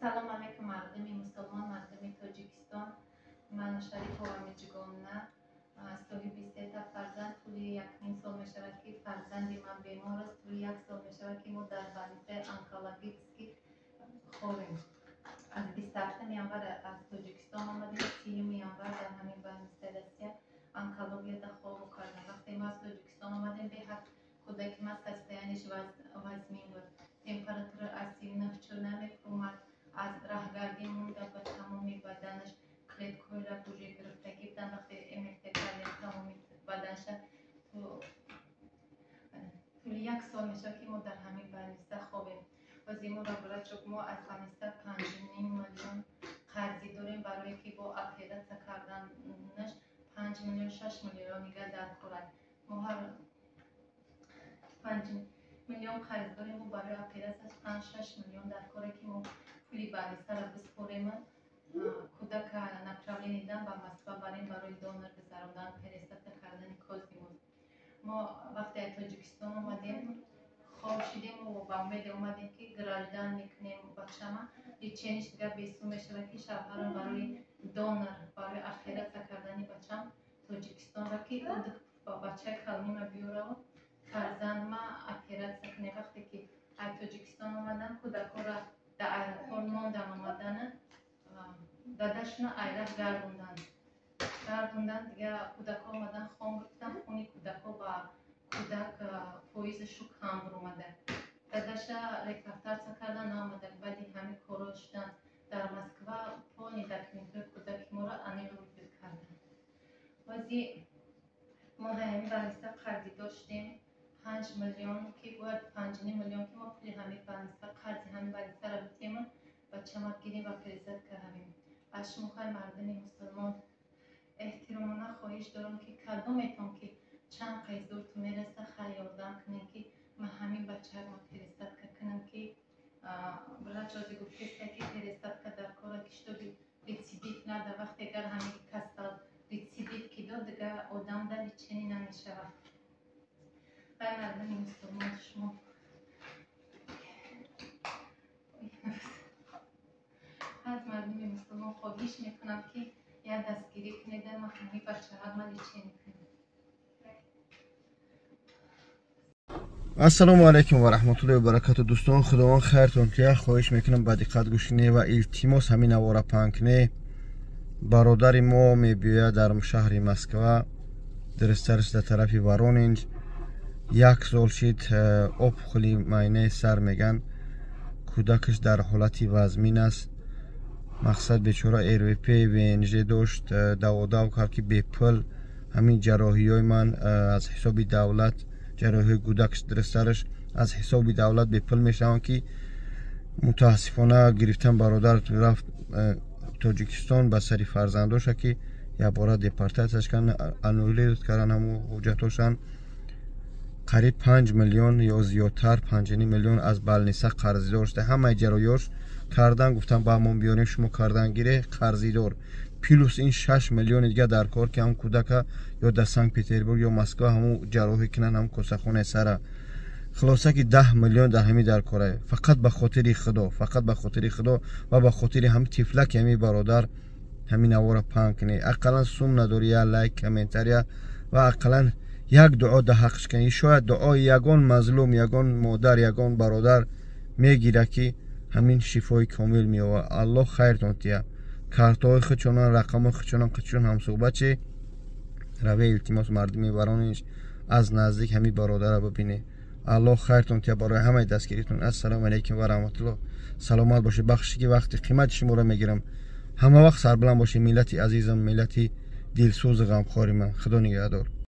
سلام علیکم مردمی مسلمان، مردمی تاجیکستان. من شریف جگانه صاحب 23 فرزند. طول 1 سال میشود که فرزندی من بیمار است. طول 1 سال میشود که ما در بلیته انکولوژیستی خوریم. از 27 میانور از تاجیکستان آمدیم. 30 میانور در همین بلیته انکولوژی در خواب کردیم. وقتی ما از تاجیکستان آمدیم به حق کودک ما خستگیش وزمین بود. تمپراتور از 39 می‌آمد. از راهگردی مونده به تمامی بدنش کلیدکوی را بوجه گرفتگی بودن. وقتی امیخته کردیم تمامی بدنش طول 1 سال میشه که ما در همین بنیسته خوابیم. وزیمون را برای چون ما از بنیسته 5.5 میلیون قرضی داریم برای که با اپیراسیون کردنش 5 میلیون 6 میلیون دیگه در خورد. ما هر 5 میلیون قرض داریم و برای اپیراسیون 5-6 میلیون در کاره که ما پولی بنیسته را بسپاریم. کودک نپرلی نیدن به مسکو بریم برای دونر بزاروندن پرستات کردن کازیمون. ما وقتی تاجیکستان آمدیم خواب شدیم و با امید اومدیم که گراجدن میکنیم بچه ما لیچینش دیگه بیسو میشه که شوهرم برای دونر برای اپیراسیون کردن بچه تاجیکستان را که با بچه کلمی ما بیاره و فرزند ما اپیراسیون کنه. وقتی که تاجیکستان آمدن کودک را در ایرپورت ماندن آمدن داداشون ایران گردوندن دیگه کودک آمدن خون گفتن خونی کودک با کودک پویز شوک هم برمده. داداش ریکافتر کردن آمدن بعدی همین کارا شدن در مسکو پانی دکمنتوی کودک ما را انیل روزید کردن. وزی ما در همین بنیسته قرضی داشتیم 5 میلیون که باید 5 میلیون که ما پولی همین بنیسته قرضی همین بنیسته را بتیم بچه ما گیریم و پریزت کردیم. از شما خواهی مردمی مسلمان احترامانه خواهش دارم که کدومتون که چند قیز دور تو میرسه خیالدن کنین که ما همین بچه ما پریزت کنیم که برای چازی گفتیسته که پریزت که در کار کشتو ریسیدیت نده. وقتی اگر همین کستا ریسیدیت که داد دیگه آدم دلی چنی نمیشه. خواهی مردمی مسلمان شما از مردم مسلمان خواهش میکنم که یا دستگیری کنید ما همین بچه ها ما لیچین کنید. السلام علیکم و رحمت الله و برکاته. دوستان خداوند خیرتون که خواهش میکنم با دقت گوش کنید و التماس همین نوارا پنکنه برادر ما میبیاید در شهر مسکو درسترس در طرف وارونج 1 سال شد آب خلی ماینه سر میگن کودکش در حالتی وزمین است. مقصد بیچاره ایروپی وینجی داشت داو کرد که به پل همین جراحی های من از حساب دولت جراحی کودک درسترش از حساب دولت به پل میشوند که متاسفانه گرفتن برادر رفت تاجیکستان به سری فرزنداش که یا باره دیپارتاتش کردن انولی کردن همو حجتاشن قریب 5 میلیون یا زیادتر 5 میلیون از بلنیسه قرضی داشته. همه جراحیاش کردن گفتن با همون بیاریم شما کردن گیره قرضی دار پلوس این 6 میلیون دیگه در کار که هم کودک یا در سنت پترزبورگ یا مسکو همون جراحی کنن هم کسخونه سره خلاصه که 10 میلیون در همین در کاره فقط به خاطر خدا و به خاطر هم تفلک همین برادر همین نوارا پنگ کنه. اقلا سوم نداری یا لایک کامنتاریا و اقلا یک دعا ده حقش کنی. شاید دعای یگان مظلوم یگان مادر یگان برادر میگیره که همین شفای کامل میوه. الله خیرتون تیا کارتای خچونان رقم خچونان قچون هم صحبت چه روی التماس مردمی برانش از نزدیک همین برادر رو ببینه. الله خیرتون تیا برای همه دستگیریتون. السلام علیکم و رحمت الله. سلامت باشه. بخشی که وقتی قیمت شما رو میگیرم همه وقت سربلند باشه. ملت عزیزم ملت دلسوز غمخوار من. خدا نگهدار.